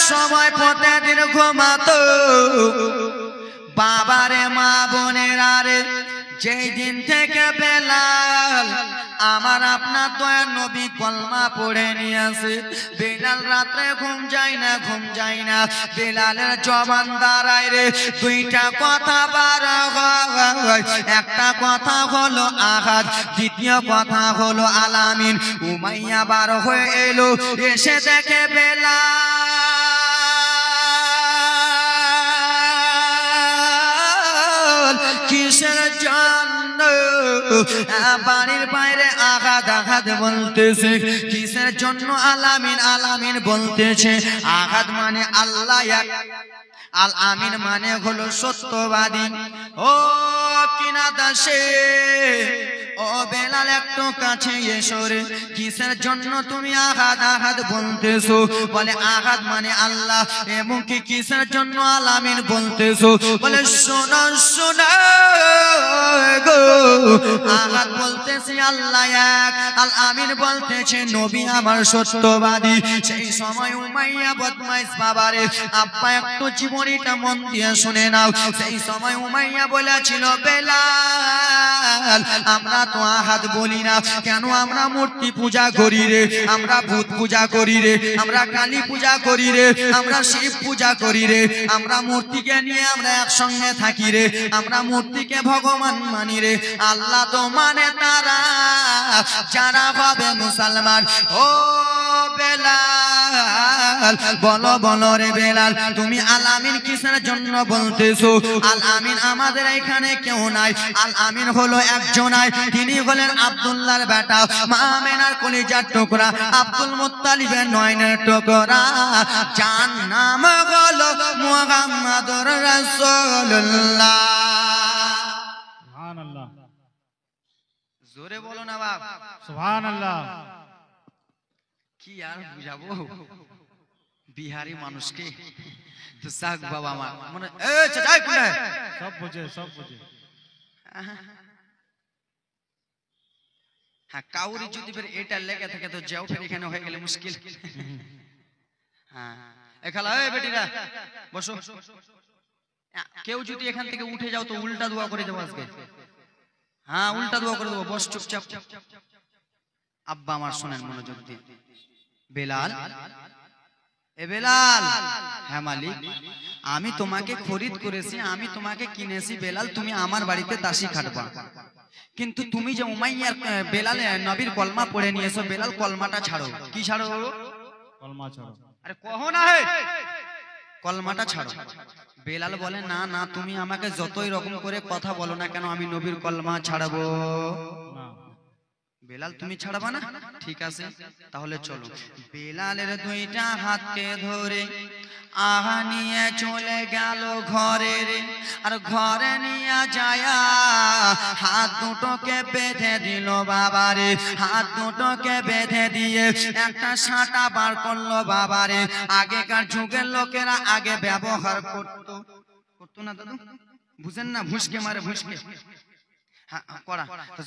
সময় প্রতিদিন ঘুমাতো বাবারে মা বোনেরা রে যেই দিন থেকে বেলাল আমার আপনার দয়ার নবী কলমা পড়ে নিয়ে আসে বেলাল রাতে ঘুম যায় না বেলালের জবান দাঁড়ায় রে দুইটা কথা বার হয় একটা কথা হলো আহাদ দ্বিতীয় কথা হলো আলামিন উমাইয়া বার হয়ে এলো এসে দেখে বেলাল কিসের জন্য বাড়ির বাইরে আঘাত বলতেছে কিসের জন্য আলামিন বলতেছে আঘাত মানে আল্লাহ এক আল আমিন মানে হলো সত্যবাদী ও কিনা দাসে ও বেলাল একটু কাছে এসো রে কিসের জন্য তুমি আঘাত বলতেছো বলে আঘাত মানে আল্লাহ এবং কি কিসের জন্য আলামিন বলতেছো বলে শোনো গো আঘাত বলতেছি আল্লাহ এক আল আমিন বলতেছে নবী আমার সত্যবাদী সেই সময় উমাইয়া বদমাইশ বাবারে আব্বা একটু জীবনীটা মন দিয়ে শুনে নাও সেই সময় উমাইয়া বলেছিল বেলাল আমরা তো আহাদ বলি না কেন আমরা মূর্তি পূজা করি রে আমরা ভূত পূজা করি রে আমরা কালী পূজা করি রে আমরা শিব পূজা করি রে আমরা মূর্তিকে নিয়ে আমরা একসঙ্গে থাকি রে আমরা মূর্তিকে ভগবান মানি রে আল্লাহ তো মানে তারা যারা হবে মুসলমান ও বেলাল বলো রে বেলাল তুমি আলামিন কিসের জন্য বলতেছো আলামিন আমাদের এখানে কেউ নাই আলামিন হলো একজন তিনি হলেন আব্দুল্লাহর বেটা মা আমেনার কলিজার টুকরা আব্দুল মুত্তালিবের নয়নের টুকরা যার নাম হলো মুহাম্মাদুর রাসূলুল্লাহ সুবহানাল্লাহ জোরে বলো না বাপ সুবহানাল্লাহ কি আর বুঝাবো বিহারি মানুষকে তো সাক বাবা আমার মনে এ চাচা কোনে সব বুঝে হ্যাঁ কাউরি যদি ফের এটা লেগে থাকে তো যাও ফের এখানে হয়ে গেলে মুশকিল হ্যাঁ এখালা এই বেটিরা বসো কেউ যদি এখান থেকে উঠে যাও তো উল্টা দোয়া করে দেবো আজকে হ্যাঁ উল্টা দোয়া করে দেবো বস চুপচাপ আব্বা আমার শোনেন মনোযোগ দিয়ে বেলাল এ বেলাল হ্যাঁ মালিক আমি তোমাকে খরিদ করেছি আমি তোমাকে কিনেছি বেলাল তুমি আমার বাড়িতে দাসী খাটবা কিন্তু তুমি যে উমাইয়ার বেলাল নবীর কলমা পড়ে নিয়েছো বেলাল কলমাটা ছাড়ো কি ছাড়ো কলমা ছাড়ো আরে কहो না হে কলমাটা ছাড়ো বেলাল বলে না না তুমি আমাকে যতই রকম করে কথা বলো না কেন আমি নবীর কলমা ছাড়বো না বেলাল তুমি ছাড়বা না ঠিক আছে তাহলে চলো বেলালের দুইটা হাতকে ধরে আহা নিয়ে চলে গেল ঘরে রে আর ঘরে নিয়ে যায় হাত দুটোকে বেঁধে দিল বাবারে হাত দুটোকে বেঁধে দিয়ে একটা সাঁটা বার করলো বাবারে আগেকার যুগের লোকেরা আগে ব্যবহার করতো না দাদু বুঝেন না ভুসকে মারে ভুসকে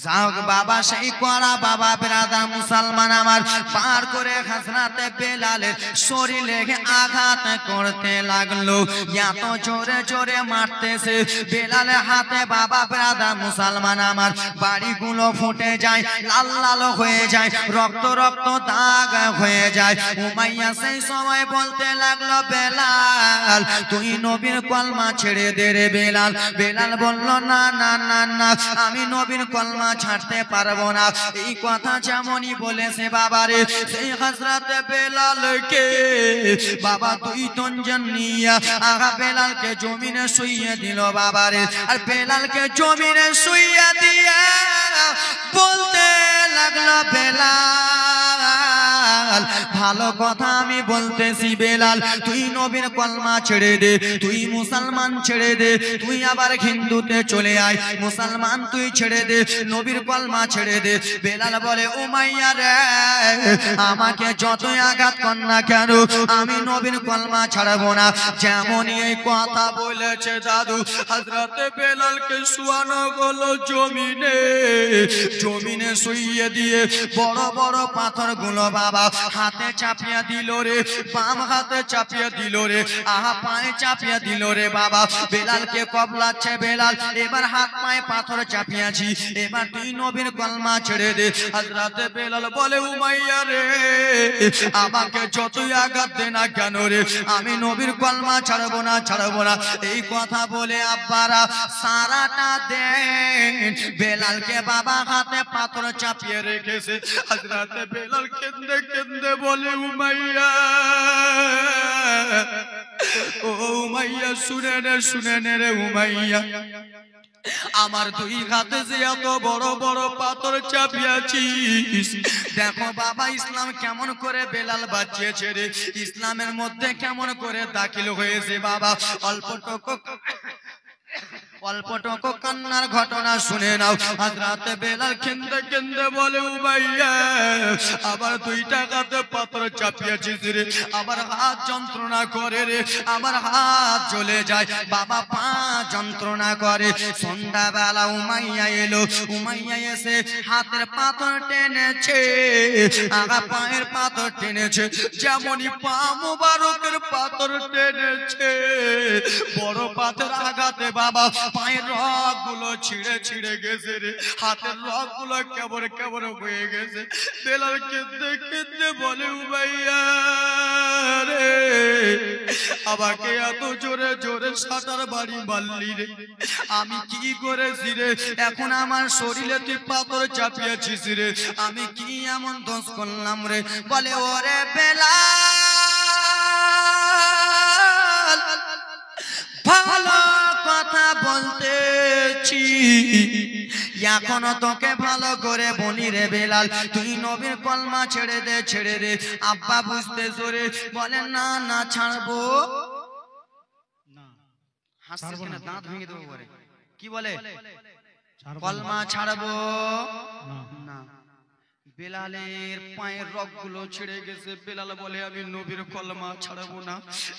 যাও বাবা সেই করা বাবা ব্রাদার মুসলমান আমার পার করে হযরতে বেলালের শরীরে আঘাত করতে লাগলো এত জোরে জোরে মারতেছে বেলালের হাতে বাবা ব্রাদার মুসলমান আমার বাড়িগুলো ফুটে যায় লাল লাল হয়ে যায় রক্ত রক্ত দাগ হয়ে যায় উমাইয়া সেই সময় বলতে লাগলো বেলাল তুই নবীর কলমা ছেড়ে দে রে বেলাল বেলাল বলল না না না না আমি নবীর কলমা ছাড়তে পারবো না এই কথা যেমনই বলেছে বাবারে সেই হযরতে বেলালকে বাবা দুই তঞ্জন নিয়া আগা বেলালকে জমিনে শুইয়ে দিল বাবারে আর বেলালকে জমিনে শুইয়ে দিয়ে বলতে লাগলো বেলাল ভালো কথা আমি বলতেছি বেলাল তুই নবীর কলমা ছেড়ে দে তুই মুসলমান ছেড়ে দে তুই আবার হিন্দুতে চলে আয় মুসলমান তুই ছেড়ে দে নবীর কলমা ছেড়ে দে বেলাল বলে উমাইয়া রে আমাকে যতই আঘাত কর না কেন আমি নবীর কলমা ছাড়বো না যেমনই এই কথা বলেছে দাদু হযরতে বেলালকে শুয়ানো হলো জমিনে জমিনে শুইয়ে দিয়ে বড় বড় পাথরগুলো বাবা হাতে চাপিয়ে দিল রে, বাম হাতে চাপিয়ে দিল রে, আহা পায়ে চাপিয়ে দিল রে বাবা। বেলালকে কবলাচ্ছে বেলাল, এবার হাত পায়ে পাথর চাপিয়েছি, এবার তুই নবীর কলমা ছেড়ে দে। হযরত বেলাল বলে উমাইয়া রে, আমাকে যতই আঘাত দে না কেন রে, আমি নবীর কলমা ছাড়বো না, ছাড়বো না। এই কথা বলে আব্বারা সারাটা দেন বেলালকে বাবা হাতে পাথর চাপিয়ে রেখেছে। হযরত বেলাল কেঁদে কেঁদে বলে উমাইয়া, ও উমাইয়া শুনে নে রে উমাইয়া, আমার দুই হাতে যে এত বড় বড় পাথর চাপিয়েছিস, দেখো বাবা ইসলাম কেমন করে বেলাল বাঁচিয়েছে রে, ইসলামের মধ্যে কেমন করে দাখিল হয়েছে বাবা। অল্পটুকু কান্নার ঘটনা শুনে নাও। হযরত বেলাল কেঁদে কেঁদে বলে উমাইয়া, আবার দুইটা হাতে পাথর চাপিয়েছিস রে, আবার হাত যন্ত্রণা করে রে, আমার হাত জ্বলে যায় বাবা, পা যন্ত্রণা করে। সন্ধ্যাবেলা উমাইয়া এলো, উমাইয়া এসে হাতের পাথর টেনেছে, আগা পায়ের পাথর টেনেছে, যেমনই পা মুবারকের পাথর টেনেছে, বড় পাথর আঘাতে বাবা পায়ের রগ গুলো ছিঁড়ে ছিঁড়ে গেছে রে, হাতের রগ গুলো কেবর কেবর হয়ে গেছে। বেলাল কেঁদে কেঁদে বলে উমাইয়া রে, আমাকে এত জোরে জোরে সাঁতার বাড়ি মারলি রে, আমি কি করেছি রে, এখন আমার শরীরে তুই পাথর চাপিয়েছিস রে, আমি কি এমন দোষ করলাম রে। বলে ওরে বেলাল, ভালো কথা বলতেছি, এখনো তোকে ভালো করে বলি রে বেলাল, তুই নবীর কলমা ছেড়ে দে, ছেড়ে দে। আব্বা বুঝতে জোরে বলে না না ছাড়বো না, হাসছিস কেন, দাঁত ভেঙে দেবো বলে, কি বলে কলমা ছাড়বো না। বেলালের পায়ের রগগুলো ছিঁড়ে গেছে। বেলাল বলে আমি নবীর কলমা ছাড়বো না,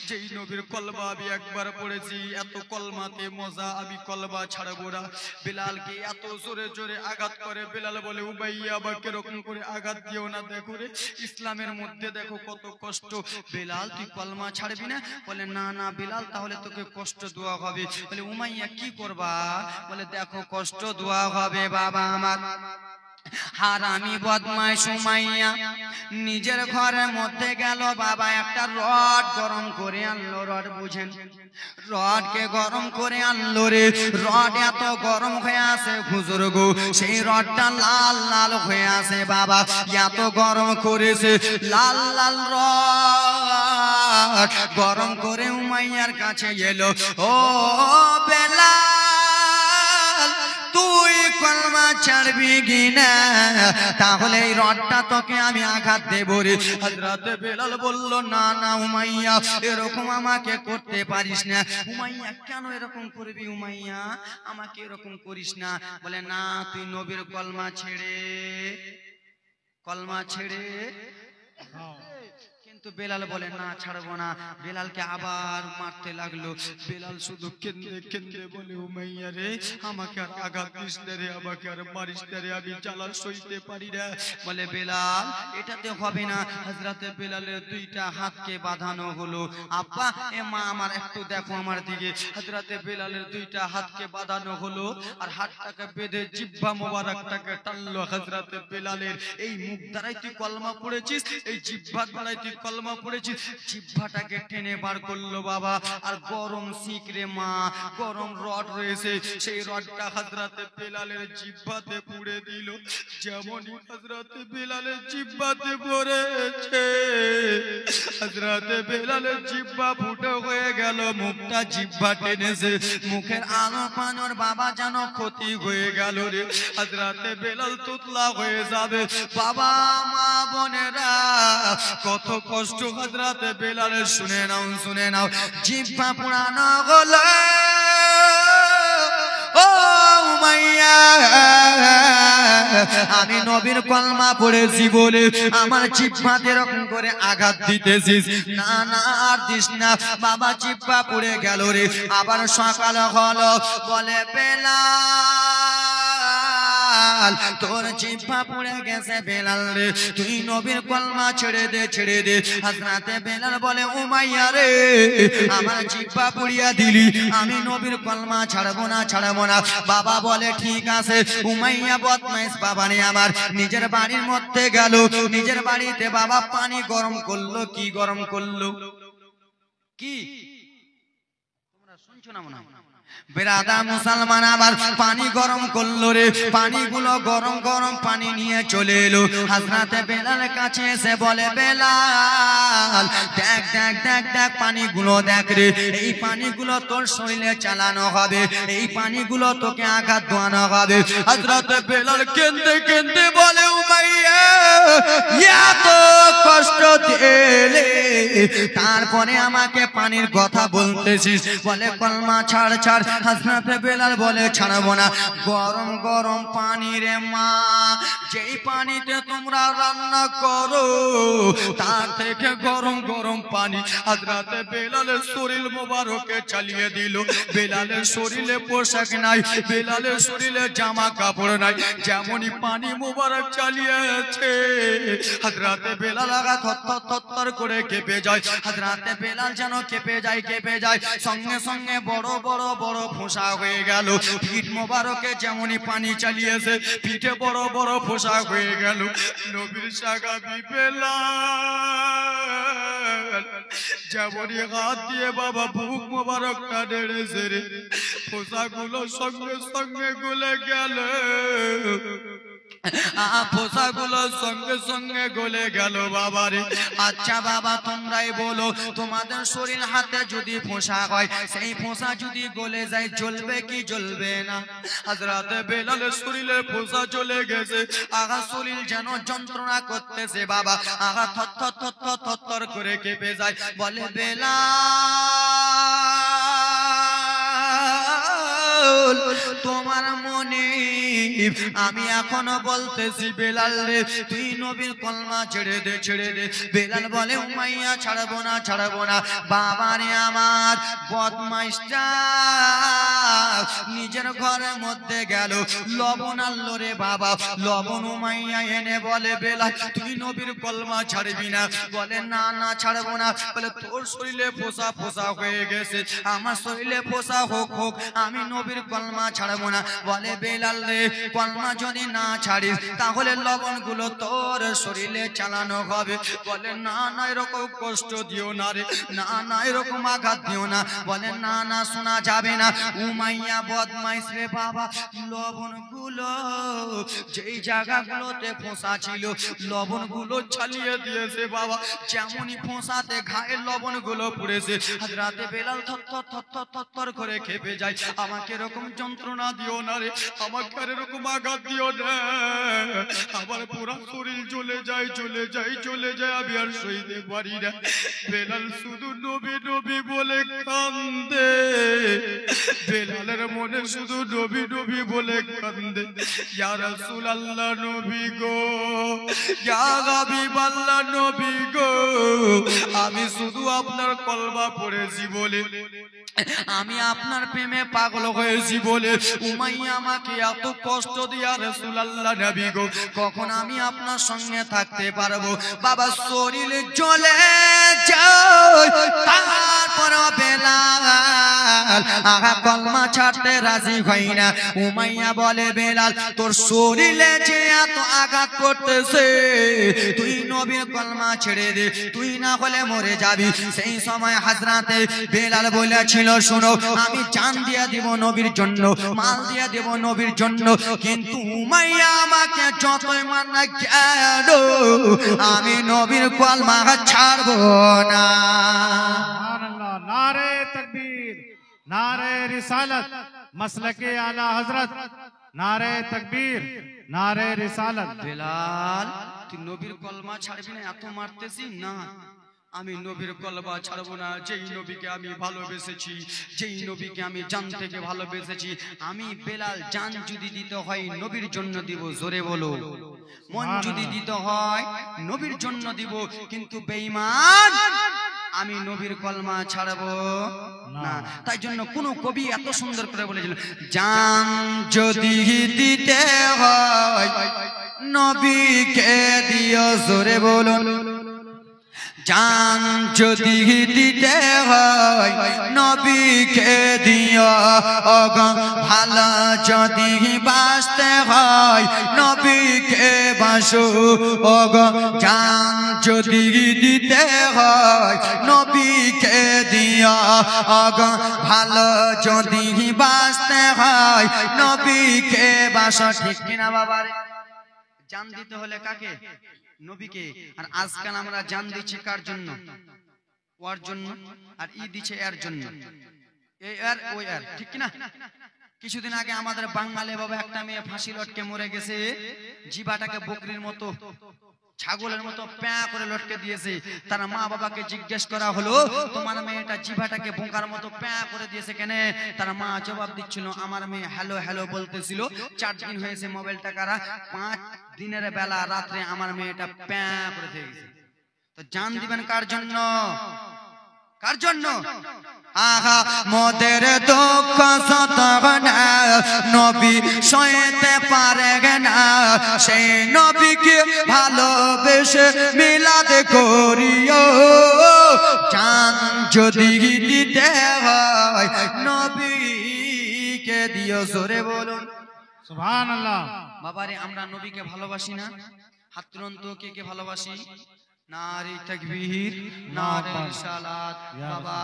যেই নবীর কলমা আমি একবার পড়েছি, এত কলমাতে মজা, আমি কলমা ছাড়বো না। বেলালকে এত জোরে জোরে আঘাত করে। বেলাল বলে উমাইয়া আমাকে এরকম করে আঘাত দিও না, দেখো রে ইসলামের মধ্যে দেখো কত কষ্ট। বেলাল তুই কলমা ছাড়বি না? বলে না না বেলাল, তাহলে তোকে কষ্ট দেওয়া হবে। বলে উমাইয়া কি করবা? বলে দেখো কষ্ট দেওয়া হবে বাবা আমার। হারামি বদমাইশ উমাইয়া নিজের ঘরের মধ্যে গেল বাবা, একটা রড গরম করে আনলো। রড বুঝেন, রডকে গরম করে আনলো রে। রড এত গরম হয়ে আছে হুজুর গো, সেই রডটা লাল লাল হয়ে আছে বাবা, এত গরম করেছে। লাল লাল রড গরম করে উমাইয়ার কাছে এলো। ও বেলাল, তুই কলমা ছাড়বি কিনা? তাহলে এই রডটা তোকে আমি আঘাত দেব রে। হযরত বেলাল বলল না না উমাইয়া, এরকম আমাকে করতে পারিস না। উমাইয়া কেন এরকম করবি? উমাইয়া আমাকে এরকম করিস না। বলে না, তুই নবীর কলমা ছেড়ে। কিন্তু বেলাল বলে না ছাড়বো না। বেলালকে আবার মারতে লাগলো। বেলাল শুধু কেঁদে কেঁদে বলে উমাইয়া রে, আমাকে আর আঘাত দিস না রে, আমাকে আর মারিস না রে, আমি জ্বালা সইতে পারি না। বলে বেলাল এটাতে হবে না। হযরত বেলালের দুইটা হাতকে বাঁধানো হলো। আব্বা এ মা আমার একটু দেখো আমার দিকে। হযরত বেলালের দুইটা হাতকে বাঁধানো হলো, আর হাতটাকে বেঁধে জিহ্বা মোবারকটাকে টানলো। হযরত বেলালের এই মুখ দ্বারাই তুই কলমা পড়েছিস, এই জিহ্বা দ্বারাই তুই কলমা পড়েছিস। জিহ্বাটাকে টেনে বার করলো বাবা, আর গরম শিকরে মা, গরম রড রয়েছে, সেই রডটা হযরত বেলালের জিহ্বাতে পুড়ে দিল। যেমনই হযরত বেলালের জিহ্বাতে পড়েছে, হযরত বেলালের জিহ্বা ফুটো হয়ে গেল, মুখটা জিহ্বা টেনেছে, মুখের আলো পানোর বাবা যেন ক্ষতি হয়ে গেল রে। হযরত বেলাল তুতলা হয়ে যাবে। বাবা মা বোনেরা কত কষ্ট হযরত বেলালের, শুনে নাও শুনে নাও। জিহ্বা পুরানো হলো। ও উমাইয়া, আমি নবীর কলমা পড়েছি বলে আমার জিহ্বাতে এরকম করে আঘাত দিতেছিস? না না আর দিস না বাবা, জিহ্বা পুড়ে গেল রে। আবার সকাল হলো। বলে বেলাল বেলাল তোর জিহ্বা পুড়ে গেছে বেলাল রে তুই নবীর কলমা ছেড়ে দে ছেড়ে দে হযরতে বেলাল বলে উমাইয়া রে আমার জিহ্বা পুড়িয়া দিলি আমি নবীর কলমা ছাড়বো না বাবা বলে ঠিক আছে উমাইয়া বদমাইশ বাবা রে আমার নিজের বাড়ির মধ্যে গেল নিজের বাড়িতে বাবা পানি গরম করলো কি গরম করলো কি তোমরা শুনছো না মনে হয় বেরাদা মুসলমান আবার পানি গরম করলো রে পানিগুলো গরম গরম পানি নিয়ে চলে এলো হযরতে বেলালের কাছে এসে বলে বেলাল দেখ দেখ দেখ দেখ পানিগুলো দেখ রে এই পানিগুলো তোর শরীরে চালানো হবে এই পানিগুলো তোকে আঘাত দোয়ানো হবে হযরতে বেলাল কেঁদে কেঁদে বলে উমাইয়া এত কষ্ট দিলে তারপরে আমাকে পানির কথা বলতেছিস বলে কলমা ছাড় ছাড় হযরতে বেলাল বলে ছাড়বো না গরম গরম পানি রে মা যেই পানিতে তোমরা রান্না করো তার থেকে গরম গরম পানি হযরতে বেলালের শরীর মোবারকে চালিয়ে দিল বেলালের শরীরে পোশাক নাই বেলালের শরীরে জামা কাপড় নাই যেমনই পানি মোবারক চালিয়েছে হযরতে বেলাল আগা থরথর থরথর করে কেঁপে যায় হযরতে বেলাল যেন কেঁপে যায় সঙ্গে সঙ্গে বড় বড় বড় ফোঁসা হয়ে গেল পিঠ মোবারকে যেমনই পানি চালিয়েছে পিঠে বড় বড় ফোঁসা হয়ে গেল নবীর সাহাবী বেলাল যেমনই হাত দিয়ে বাবা বুক মোবারকটা নেড়েছে রে ফোঁসাগুলো সঙ্গে সঙ্গে গলে গেল ফোঁসাগুলো সঙ্গে সঙ্গে গলে গেল বাবারে আচ্ছা বাবা তোমরাই বলো তোমাদের শরীর হাতে যদি ফোঁসা হয় সেই ফোঁসা যদি গলে যায় জ্বলবে কি জ্বলবে না হযরতে বেলালের শরীরে ফোঁসা চলে গেছে আগা শরীর যেন যন্ত্রণা করতেছে বাবা আগা থরথর থরথর থরথর করে কেঁপে যায় বলে বেলাল তোমার মনে আমি এখনো বলতেছি বেলাল রে তুই নবীর কলমা ছেড়ে দে বেলাল বলে উমাইয়া ছাড়বো না বাবা রে আমার বদমাইশটা নিজের ঘরের মধ্যে গেল লবণ আনলো রে বাবা লবণ উমাইয়া এনে বলে বেলাল তুই নবীর কলমা ছাড়বি না বলে না না ছাড়বো না বলে তোর শরীরে ফোঁসা ফোঁসা হয়ে গেছে আমার শরীরে ফোঁসা হোক হোক আমি নবীর কলমা ছাড়বো না বলে বেলাল রে কলমা যদি না ছাড়িস তাহলে লবণগুলো তোর শরীরে চালানো হবে বলে না না এরকম কষ্ট দিও না রে না না এরকম আঘাত দিও না বলে না না শোনা যাবে না উমাইয়া বদমাইশ রে বাবা লবণগুলো যেই জায়গাগুলোতে ফোঁসা ছিল লবণগুলো চালিয়ে দিয়েছে বাবা যেমনই ফোঁসাতে ঘায়ের লবণগুলো পড়েছে হযরতে বেলাল থরথর থরথর থরথর করে কেঁপে যায় আমাকে এরকম যন্ত্রণা দিও না রে আমাকে আর এরকম আঘাত দিও না আমার পুরো শরীর চলে যায় আমি আর সইতে পারি না বেলাল শুধু নবী নবী বলে কান্দে বেলালের মনে শুধু নবী নবী বলে কান্দে ইয়া রাসূলুল্লাহ নবী গো ইয়া হাবিবাল্লাহ নবী গো আমি শুধু আপনার কলমা পড়েছি বলে আমি আপনার প্রেমে পাগল হয়েছি বলে উমাইয়া আমাকে এত কষ্ট দিয়া রাসূলুল্লাহ নবী গো কখন আমি আপনার সঙ্গে থাকতে পারবো বাবা শরীরে জ্বলে যায় তারপর বেলাল আগা কলমা ছাড়তে রাজি হয় না উমাইয়া বলে বেলাল তোর শরীরে যে এত আঘাত করতেছে তুই নবীর কলমা ছেড়ে দে তুই না হলে মরে যাবি সেই সময় হযরতে বেলাল বলেছিল শোনো আমি জান দিয়ে দেব নবীর জন্য মাল দিয়ে দেব নবীর জন্য কিন্তু উমাইয়া আমাকে যতই মানা কেন আমি নবীর কলমা ছাড়বো না सुभान अल्लाह नारे तकबीर नारे रिसालत मसलके आला हजरत नारे तकबीर नारे रिसालत বেলাল তুই নবীর কলমা ছাড়বি না এত মারতেছি না আমি নবীর কলমা ছাড়বো না যেই নবীকে আমি ভালোবেসেছি যেই নবীকে আমি জান থেকে ভালোবেসেছি আমি বেলাল জান যদি দিতে হয় নবীর জন্য দিব জোরে বলো মন যদি দিতে হয় নবীর জন্য দিব কিন্তু বেঈমান আমি নবীর কলমা ছাড়বো না। তাই জন্য কোন কবি এত সুন্দর করে বলেছিল, জান যদি দিতে হয় নবীকে দিও, জোরে বলুন, জান যদি দিতে হয় নবীকে দিও, ভালো যদি বাঁচতে হয় নবীকে বাসো, জান যদি দিতে হয় নবীকে দিও, ভালো যদি বাঁচতে হয় নবীকে বাসো। ঠিক কিনা বাবারে? জান দিতে হলে কাকে? নবীকে। আর আজকাল আমরা জান দিচ্ছি কার জন্য? ওর জন্য। আর ই দিচ্ছে এর জন্য, এই আর ওই আর, ঠিক কিনা? কিছুদিন আগে আমাদের বাঙালি বাবা একটা মেয়ে ফাঁসি লটকে মরে গেছে, জিবাটাকে বকরির মতো ছাগলের মতো প্যাঁ করে লটকে দিয়েছে। তার মা বাবাকে জিজ্ঞেস করা হলো, তোমার মেয়েটা জিভাটাকে বোকার মতো প্যাঁ করে দিয়েছে কেন? তার মা জবাব দিচ্ছিল, আমার মেয়ে হ্যালো হ্যালো বলতেছিল, 4 দিন হয়েছে মোবাইলটা কারা, 5 দিনের বেলা রাত্রে আমার মেয়েটা প্যাঁ করে দিয়ে গেছে। তো জান দিবেন কার জন্য? কার জন্য? আহা মোদের দুঃখ সতনা নবী সইতে পারে না, সেই নবীকে ভালোবেসে মিলাদ করিও, জান যদি দিতে হয় নবীকে দিও, জোরে বলুন সুবহানাল্লাহ। বাবারে আমরা নবীকে ভালোবাসি না? হাত তুলুন তো, কে কে ভালোবাসি? নারে তাকবীর, নারে রিসালাত। বাবা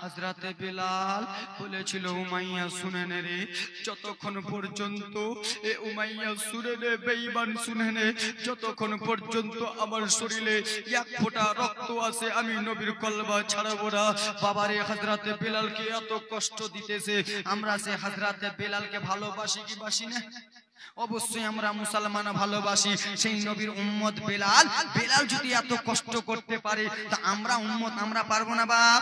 হযরতে বিলাল বলেছিল, উমাইয়া শুনে নে রে, যতক্ষণ পর্যন্ত এ উমাইয়া শুনে নে, বেঈমান শুনে নে, যতক্ষণ পর্যন্ত আমার শরীরে 1 ফোঁটা রক্ত আছে আমি নবীর কলমা ছাড়বো না। বাবারে হযরতে বিলালকে এত কষ্ট দিতেছে, আমরা সে হযরতে বিলালকে ভালোবাসি কি বাসি না? অবশ্যই আমরা মুসলমান ভালোবাসি সেই নবীর উম্মত বেলাল। বেলাল যদি এত কষ্ট করতে পারে তা আমরা উম্মত আমরা পারবো না বাপ?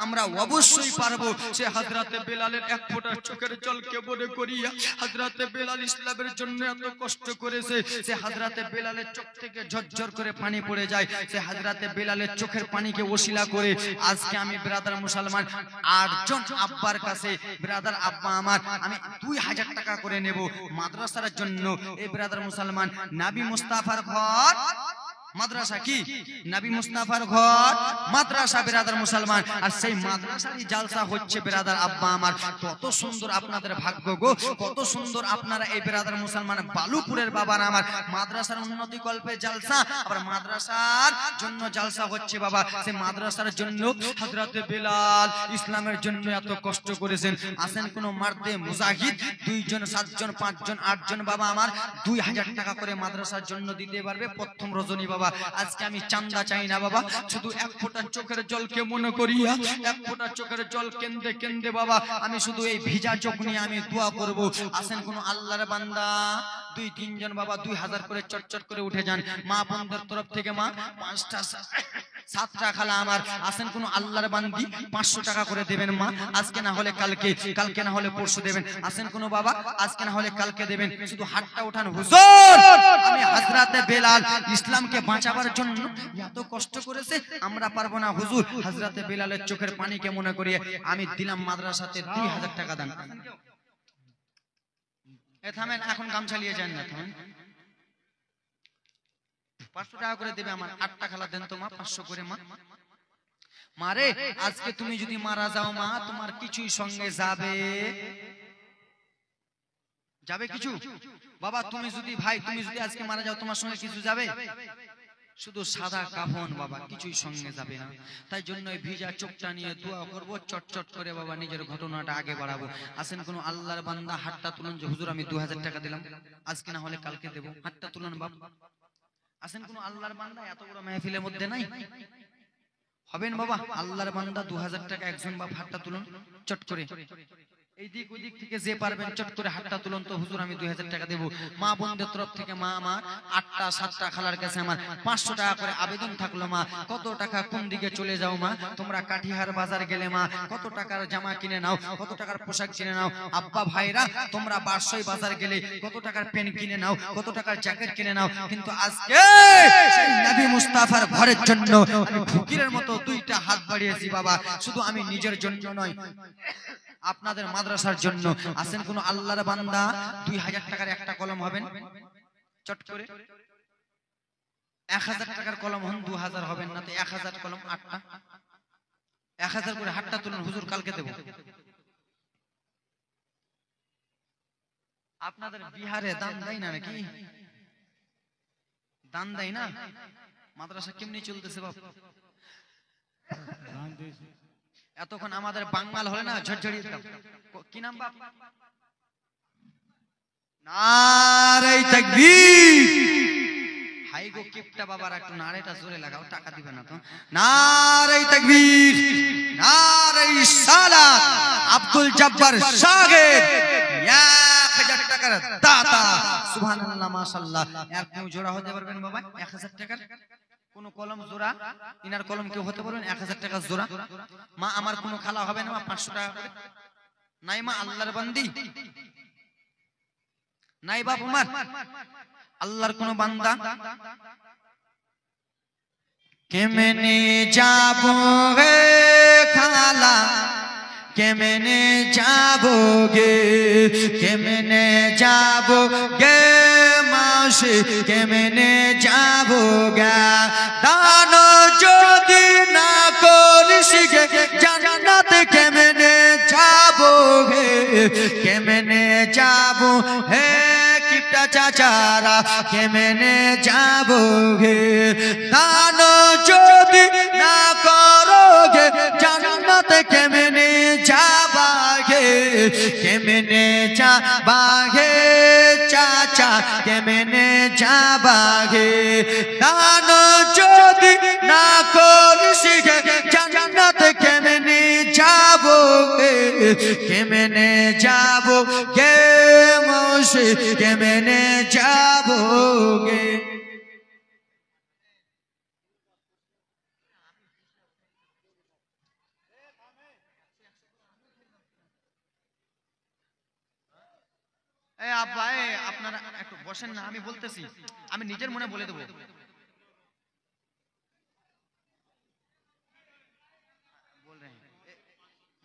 আমরা অবশ্যই পারবো। সে হযরতে বেলালের 1 ফোঁটা চোখের জলকে মনে করিয়া হযরতে বেলাল ইসলামের জন্য এত কষ্ট করেছে, সে হযরতে বেলালের চোখ থেকে ঝরঝর করে পানি পড়ে যায়, সে হযরতে বেলালের চোখের পানিকে ওসিলা করে আজকে আমি ব্রাদার মুসলমান 8 জন আব্বার কাছে, ব্রাদার আব্বা আমার আমি 2000 টাকা করে নেব মাদ্রাসার জন্য। এই ব্রাদার মুসলমান নবী মুস্তাফার ঘর মাদ্রাসা, কি নবী মুস্তাফার ঘর মাদ্রাসা ব্রাদার মুসলমান, আর সেই মাদ্রাসারই জালসা হচ্ছে ব্রাদার আব্বা আমার। কত সুন্দর আপনাদের ভাগ্য গো, কত সুন্দর আপনারা এই ব্রাদার মুসলমান বালুপুরের বাবারা আমার। মাদ্রাসার উন্নতি কল্পে জালসা, আবার মাদ্রাসার জন্য জালসা হচ্ছে বাবা। সেই মাদ্রাসার জন্য হযরতে বেলাল ইসলামের জন্য এত কষ্ট করেছেন। আসেন কোন মার্দে মুজাহিদ 2 জন 7 জন 5 জন 8 জন বাবা আমার 2000 টাকা করে মাদ্রাসার জন্য দিতে পারবে প্রথম রজনী বাবা। আজকে আমি চান্দা চাই না বাবা, শুধু 1 ফোঁটা চোখের জলকে মনে করিয়া 1 ফোঁটা চোখের জল কেন্দে কেন্দে বাবা আমি শুধু এই ভিজা চোখ নিয়ে আমি দোয়া করব। আসেন কোন আল্লাহর বান্দা 2-3 জন বাবা 2000 করে চটচট করে উঠে যান। মা বোনদের তরফ থেকে মা 5টা 7টা খালা আমার। আসেন কোন আল্লাহর বান্দি 500 টাকা করে দেবেন মা, আজকে না হলে কালকে, কালকে না হলে পরশু দেবেন। আসেন কোন বাবা আজকে না হলে কালকে দেবেন। শুধু হাতটা উঠান, হুজুর আমি হযরতে বেলাল ইসলামকে বাঁচাবার জন্য এত কষ্ট করেছে, আমরা পারবো না হুজুর। হযরতে বেলালের চোখের পানিকে মনে করিয়ে আমি দিলাম মাদ্রাসাতে 2000 টাকা দান। এ থামেন, এখন গামছা নিয়ে যান না, থামেন। 500 টাকা করে দেবে আমার। 8টা খালা দেন তো মা, 500 করে মা। মারে আজকে তুমি যদি মারা যাও মা, তোমার কিছুই সঙ্গে যাবে? যাবে কিছু? বাবা তুমি যদি ভাই তুমি যদি আজকে মারা যাও তোমার সঙ্গে কিছু যাবে? শুধু সাদা কাফন বাবা, কিছুই সঙ্গে যাবে না। তাই জন্য এই ভিজা চোখটা নিয়ে দোয়া করব, চটচট করে বাবা নিজের ঘটনাটা আগে বাড়াবো। আসেন কোন আল্লাহর বান্দা হাতটা তুলুন যে হুজুর আমি 2000 টাকা দিলাম, আজকে না হলে কালকে দেব। হাতটা তুলুন বাপ। আসেন কোন আল্লাহর বান্দা এত বড় মাহফিলের মধ্যে নাই? হবেন বাবা আল্লাহর বান্দা 2000 টাকা একজন বাপ, হাতটা তুলুন চট করে। এই দিক ওই দিক থেকে যে পারবেন চট করে হাতটা তুলুন তো হুজুর আমি 2000 টাকা দেব। মা বোনদের তরফ থেকে মা আমার 8টা 7টা খালার কাছে আমার 500 টাকা করে আবেদন থাকলো মা। কত টাকা কোন দিকে চলে যাও মা? তোমরা কাঠিহার বাজার গেলে মা কত টাকার জামা কিনে নাও, কত টাকার পোশাক কিনে নাও। আব্বা ভাইরা তোমরা বারসই বাজার গেলে কত টাকার পেন কিনে নাও, কত টাকার জ্যাকেট কিনে নাও। কিন্তু আজকে সেই নবী মুস্তাফার ঘরের জন্য আমি ফকিরের মতো 2টা হাত বাড়িয়েছি বাবা। শুধু আমি নিজের জন্য নয়, আপনাদের মাদ্রাসার জন্য। আছেন কোন আল্লাহর বান্দা 2000 টাকার একটা কলম হবেন? চট করে 1000 টাকার কলম হন 2000 হবেন না তো 1000 কলম 8টা 1000 করে হাতটা তুলুন হুজুর কালকে দেব। আপনাদের বিহারে দান দেয় না নাকি? দান দেয় না? মাদ্রাসা কেমনি চলতেছে বাপ? এতক্ষণ আমাদের বাঙাল হলে না ঝরঝরি দিতাম। কি নাম বাপ? নারে তাকবীর। হাই গো কিপটা বাবার একটু নারেটা জোরে লাগাও, টাকা দিবে না তো। নারে তাকবীর, নারে সালাত। আব্দুল জব্বার শাহেদ 1000 টাকার দাতা। সুবহানাল্লাহ মাশাআল্লাহ। আর কেউ জোড়া হতে পারবেন বাবা 1000 টাকার? কোন কলম জোড়া ইনার কলম কেউ হতে পারবেন 1000 টাকা জোড়া? মা আমার কোন খালা হবে না মা 500 টাকা করে? নাই মা আল্লাহর বান্দি নাই বাপ আমার আল্লাহর কোন বান্দা? কেমনে যাবো গে খালা, কেমনে যাবো গে, কেমনে যাবো গে মাসি, কেমনে যাবো গা। দান যদি না করিস গে জান্নাতে কেমনে যাবো গে, কেমনে যাবো হে কিপটা চাচারা, কেমনে যাবো গে। দান যদি না করো গে জান্নাতে কেমনে যাবা গে, কেমনে যাবা গে চাচা, কেমনে যাবা গে। দান যদি না করিস গে জান্নাতে কেমনে যাবো গে, কেমনে যাবো গে মৌসি, কেমনে যাবো গে। আব্বা আপনারা একটু বসেন না, আমি বলতেছি, আমি নিজের মনে বলে দেবো।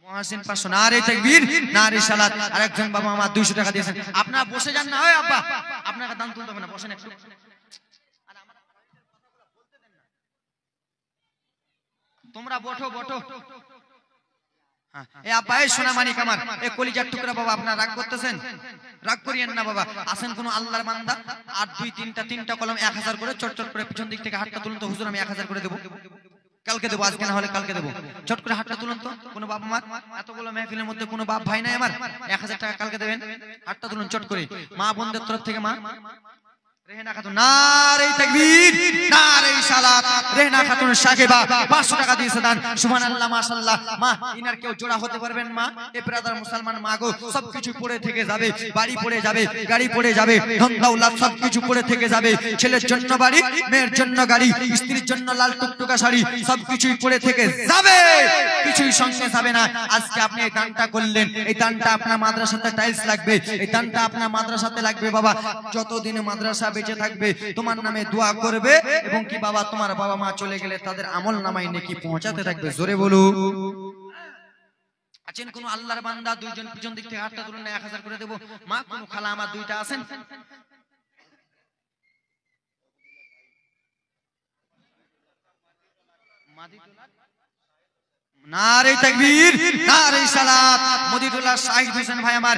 মহাসিন 500 নারে তাকবীর নারে সালাত। আরেকজন বাবা আমার 200 টাকা দিয়েছেন। আপনারা বসে যান না। ওই আব্বা আপনাকে দান তুলতে হবে না, বসেন একটু। তোমরা বঠো বঠো। এ আব্বা এই সোনা মানিক আমার এ কলিজার টুকরা বাবা, আপনারা রাগ করতেছেন? রাগ করিয়েন না বাবা। আছেন কোন আল্লাহর বান্দা? আর 2-3টা কলম 1000 করে চট চট করে পিছন দিক থেকে হাতটা তুলুন তো হুজুর আমি 1000 করে দেব। কালকে দেবো, আজকে না হলে কালকে দেবো। চট করে হাতটা তুলুন তো। কোন বাপ আমার এতগুলো মেহফিলের মধ্যে কোন বাপ ভাই নাই আমার 1000 টাকা কালকে দেবেন? হাতটা তুলুন চট করে। মা বোনদের তরফ থেকে মা রেহেনা খাতুন নারে তাকবীর নারে সালাত। রেহেনা খাতুন সাহেবা 500 টাকা দিয়েছে দান। সুবহানাল্লাহ মাশাআল্লাহ। মা ইনার কেউ জোড়া হতে পারবেন মা? এ ব্রাদার মুসলমান মা গো সবকিছু পড়ে থেকে যাবে, বাড়ি পড়ে যাবে, গাড়ি পড়ে যাবে, ধন দৌলত সবকিছু পড়ে থেকে যাবে। ছেলের জন্য বাড়ি, মেয়ের জন্য গাড়ি, স্ত্রীর জন্য লাল টুকটুকা শাড়ি, সবকিছুই পড়ে থেকে যাবে, কিছুই সঙ্গে যাবে না। আজকে আপনি এই দানটা করলেন, এই দানটা আপনার মাদ্রাসাতে টাইলস লাগবে, এই দানটা আপনার মাদ্রাসাতে লাগবে বাবা। যতদিন মাদ্রাসা বেঁচে থাকবে তোমার নামে দোয়া করবে এবং কি বাবা তোমার বাবা মা চলে গেলে তাদের আমল নামায় নেকি পৌঁছাতে থাকবে। জোরে বলো। আছেন কোন আল্লাহর বান্দা? 2জন পিছন দিক থেকে হাতটা তুলুন না, 1000 করে দেব। মা কোন খালা আমার 2টা আছেন? নারে তাকবীর নারে সালাত। মদিদুল্লাহ শাহিদ হোসেন ভাই আমার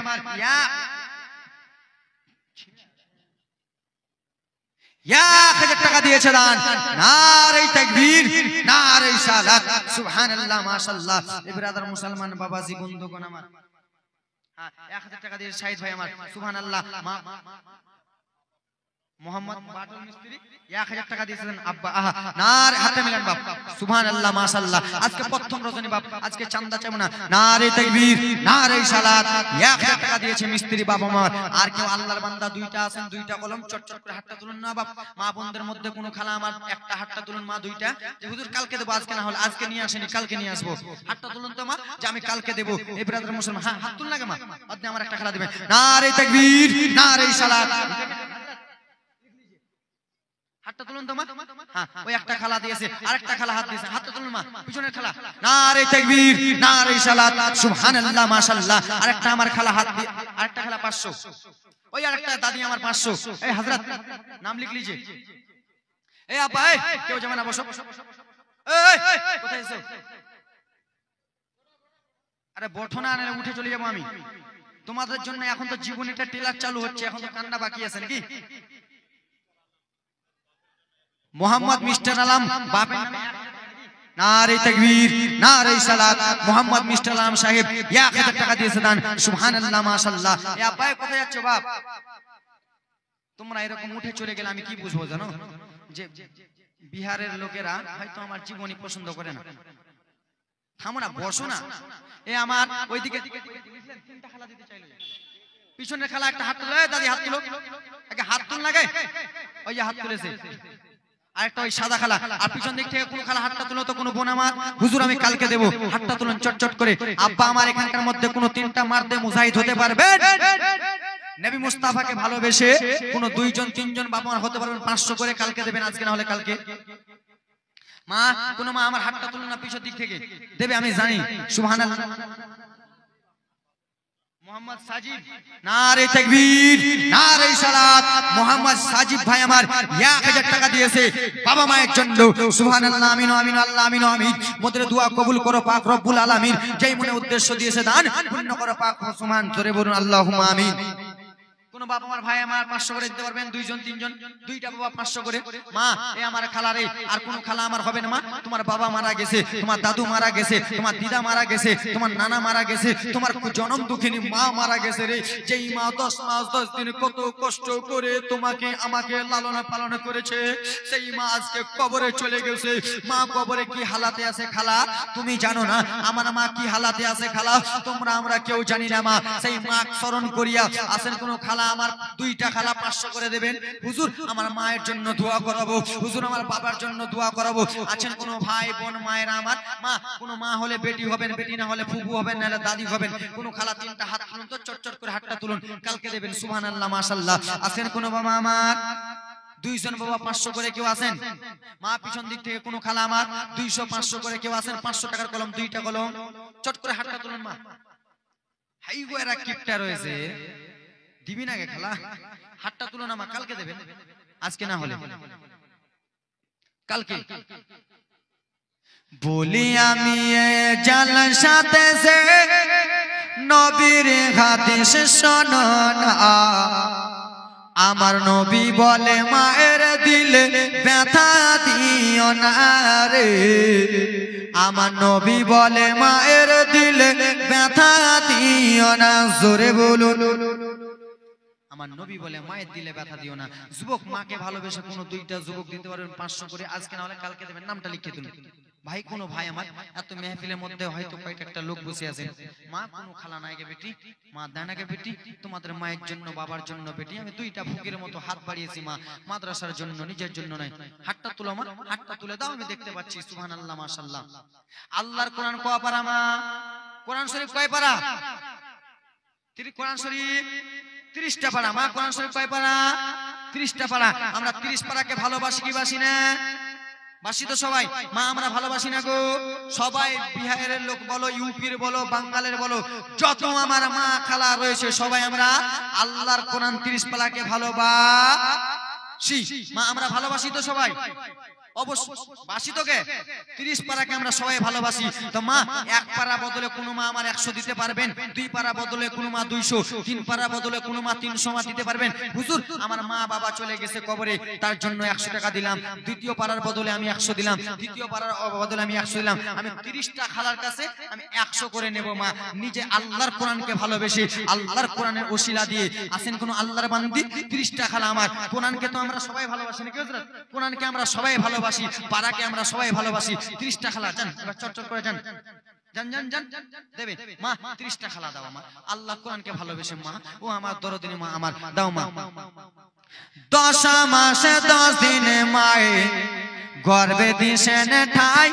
1000 টাকা দিয়েছে দান। নারে তাকবীর নারে সালাত। সুবহানাল্লাহ মাশাআল্লাহ। এ ব্রাদার মুসলমান বাবাজি বন্ধুগণ আমার 1000 টাকা দিয়েছে শাহিদ ভাই আমার। সুবহানাল্লাহ। মোহাম্মদ বাটুল মিস্ত্রি 1000 টাকা দিয়েছেন আব্বা। আহা নারে হাতে মিলান বাপ, সুবহানাল্লাহ মাশাআল্লাহ। আজকে প্রথম রজনী বাপ, আজকে চাঁদা চাইবো না। নারে তাকবীর, নারে সালাত। 1000 টাকা দিয়েছে মিস্ত্রি বাবা মা। আর কেউ আল্লাহর বান্দা দুইটা আছেন, দুইটা কলম চটচট করে হাতটা তুলুন না বাপ। মা বোনদের মধ্যে কোনো খালা আমার একটা হাতটা তুলুন মা, দুইটা যে হুজুর কালকে দেবো, আজকে না হলে আজকে নিয়ে আসেনি কালকে নিয়ে আসবো। হাতটা তুলুন তো মা যে আমি কালকে দেবো। এই ব্রাদার মুসলমান, হ্যাঁ হাত তুলুন না মা, আপনি আমার একটা খালা দিবেন। নারে তাকবীর, নারে সালাত। হাতটা তুলুন তো মা। হ্যাঁ ওই একটা খালা দিয়েছে, আরেকটা খালা হাত দিয়েছে, হাতটা তুলুন মা, পিছনের খালা। নারে তাকবীর, নারে সালাত, সুবহানাল্লাহ মাশাআল্লাহ। আরেকটা আমার খালা হাত দিয়ে, আরেকটা খালা 500, ওই আরেকটা দাদি আমার 500। এই হযরত নাম লিখ লিজিয়ে। এই আপা, এই কেউ যাবে না, বসো। এই কোথায় এসো? আরে বঠো না, আনে উঠে চলে যাবো আমি তোমাদের জন্য। এখন তো জীবনীটা টেলার চালু হচ্ছে, এখন তো কান্না বাকি আছে নাকি? মোহাম্মদ মিস্টার আলম বাপের নামে নারে তাকবীর, নারে সালাত। মোহাম্মদ মিস্টার আলম সাহেব 1000 টাকা দিয়েছে দান, সুবহানাল্লাহ মাশাআল্লাহ। এ আপা কোথায় যাচ্ছ বাপ? তোমরা এরকম উঠে চলে গেলে আমি কি বুঝবো জানো? যে বিহারের লোকেরা হয়তো আমার জীবনী পছন্দ করে না। থামো না, বসো না। এ আমার ওইদিকে 3টা খালা দিতে চাইলো, পিছনের খালা একটা হাত তুলো। দাদি হাত তুলো, আগে হাত তুল লাগে। ওই যে হাত তুলেছে আরেকটা, ওই সাদা খালা। আর পিছন দিক থেকে কোন খালা হাতটা তুলো তো কোনো বোন আমার, হুজুর আমি কালকে দেবো, হাতটা তুলুন চটচট করে। আব্বা আমার এখানকার মধ্যে কোনো 3টা মারদে মুজাহিদ হতে পারবে? নবী মুস্তাফাকে ভালোবেসে কোনো 2 জন 3 জন বাবা হতে পারবেন, 500 করে কালকে দেবেন, আজকে না হলে কালকে। মা কোনো মা আমার হাতটা তুলুন না, পিছন দিক থেকে দেবে আমি জানি। সুবহানাল্লাহ। মোহাম্মদ সাজিব, নারে তাকবীর, নারে সালাত। মোহাম্মদ সাজিব ভাই আমার 1000 টাকা দিয়েছে বাবা মায়ের জন্য। সুবহানাল্লাহ, আমিন আমিন, আল্লাহ আমিন আমিন। মোদের দোয়া কবুল করো পাক রব্বুল আলামিন। যেই মনে উদ্দেশ্য দিয়েছে দান পূর্ণ করো পাক সুবহান। জোরে বলুন আল্লাহুম্মা আমিন। কোন বাবা আমার ভাই আমার 500 করে দিতে পারবেন? 2 জন 3 জন, 2টা বাবা 500 করে। মা এ আমার খালা রে, আর কোন খালা আমার হবে না মা। তোমার বাবা মারা গেছে, তোমার দাদু মারা গেছে, তোমার দিদা মারা গেছে, তোমার নানা মারা গেছে, তোমার জনম দুঃখিনী মা মারা গেছে রে। যেই মা 10 মাস 10 দিন কত কষ্ট করে তোমাকে আমাকে লালন পালন করেছে, সেই মা আজকে কবরে চলে গেছে। মা কবরে কি হালাতে আছে খালা তুমি জানো না? আমার মা কি হালাতে আছে খালা তোমরা আমরা কেউ জানি না মা। সেই মা স্মরণ করিয়া আসেন কোন খালা আমার 2টা খালা 500 করে দেবেন। হুজুর আমার মায়ের জন্য দোয়া করাবো, হুজুর আমার বাবার জন্য দোয়া করাবো। আছেন কোন ভাই বোন মায়েরা আমার, মা কোন মা হলে বেটি হবেন, বেটি না হলে ফুফু হবেন, না হলে দাদি হবেন। কোন খালা 3টা হাত তুলুন তো, চটচট করে হাতটা তুলুন, কালকে দেবেন। সুবহানাল্লাহ মাশাআল্লাহ। আছেন কোন বাবা আমার 2 জন বাবা 500 করে কেউ আছেন? মা পিছন দিক থেকে কোন খালা আমার 200 500 করে কেউ আছেন? 500 টাকার কলম, 2টা কলম, চট করে হাতটা তুলুন মা। হাই গো এরা কিপটা রয়েছে, দিবি না গে খালা, হাতটা তুলো না মা, কালকে দেবেন, আজকে না হলে কালকে। বলি আমি জালসাতে সে নবীর হাদিস শোনো না। আমার নবী বলে মায়ের দিলে ব্যথা দিও না রে। আমার নবী বলে মায়ের দিলে ব্যথা দিও না। জোরে বলুন। আমার নবী বলে মায়ের দিলে ব্যথা দিও না। যুবক মাকে ভালোবেসে কোনো 2টা যুবক দিতে পারবেন 500 করে, আজকে না হলে কালকে দেবেন। নামটা লিখে তুলুন ভাই। কোন ভাই আমার এত মেহফিলের মধ্যে হয়তো কয়েকটা লোক বসে আছে, মা কোনো খালা নাই গে বেটি, মা দানা গে বেটি, তোমাদের মায়ের জন্য বাবার জন্য বেটি আমি 2টা ফকির মতো হাত বাড়িয়েছি মা, মাদ্রাসার জন্য, নিজের জন্য নয়। হাতটা তুলো মা, হাতটা তুলে দাও, আমি দেখতে পাচ্ছি। সুবহানাল্লাহ মাশাআল্লাহ। আল্লাহর কোরআন কয় পারা মা? কোরআন শরীফ কয় পারা? কোরআন শরীফ 30টা পারা মা। কোরআন শরীফ কয় পারা? 30টা পারা। আমরা 30 পারাকে ভালোবাসি কি বাসি না? বাসি তো সবাই মা, আমরা ভালোবাসি না গো সবাই। বিহারের লোক বলো, ইউপির বলো, বাঙ্গালের বলো, যত আমার মা খালা রয়েছে সবাই আমরা আল্লাহর কোরআন 30 পারাকে ভালোবাসি মা। আমরা ভালোবাসি তো সবাই। অবশ্যই বাসি তোকে 30 পারাকে আমরা সবাই ভালোবাসি তো মা এক পারা বদলে কোনো মা আমার 100 দিতে পারবেন, 2 পারা বদলে কোনো মা 200, 3 পারা বদলে কোনো মা 300 মা দিতে পারবেন? হুজুর আমার মা বাবা চলে গেছে কবরে, তার জন্য 100 টাকা দিলাম, দ্বিতীয় পারার বদলে আমি 100 দিলাম, তৃতীয় পারার বদলে আমি 100 দিলাম, আমি 30টা খালার কাছে আমি 100 করে নেব মা। নিজে আল্লাহর কোরআনকে ভালোবেসে আল্লাহর কোরআনের ওসিলা দিয়ে আসেন কোন আল্লাহর বান্দি 30টা খালা আমার। কোরআনকে তো আমরা সবাই ভালোবাসি নাকি হযরত? কোরআনকে আমরা সবাই ভালোবাসি, পারাকে আমরা সবাই ভালোবাসি। 30টা খালা যান, এবার চটচট করে যান, জান জান জান দেবে মা। 30টা খালা দাও আমার, আল্লাহ কোরআনকে ভালোবেসে মা, ও আমার দরদিনী মা আমার, দাও মা। 10 মাসে 10 দিনে মায়ে গর্বে দিছেন ঠাই,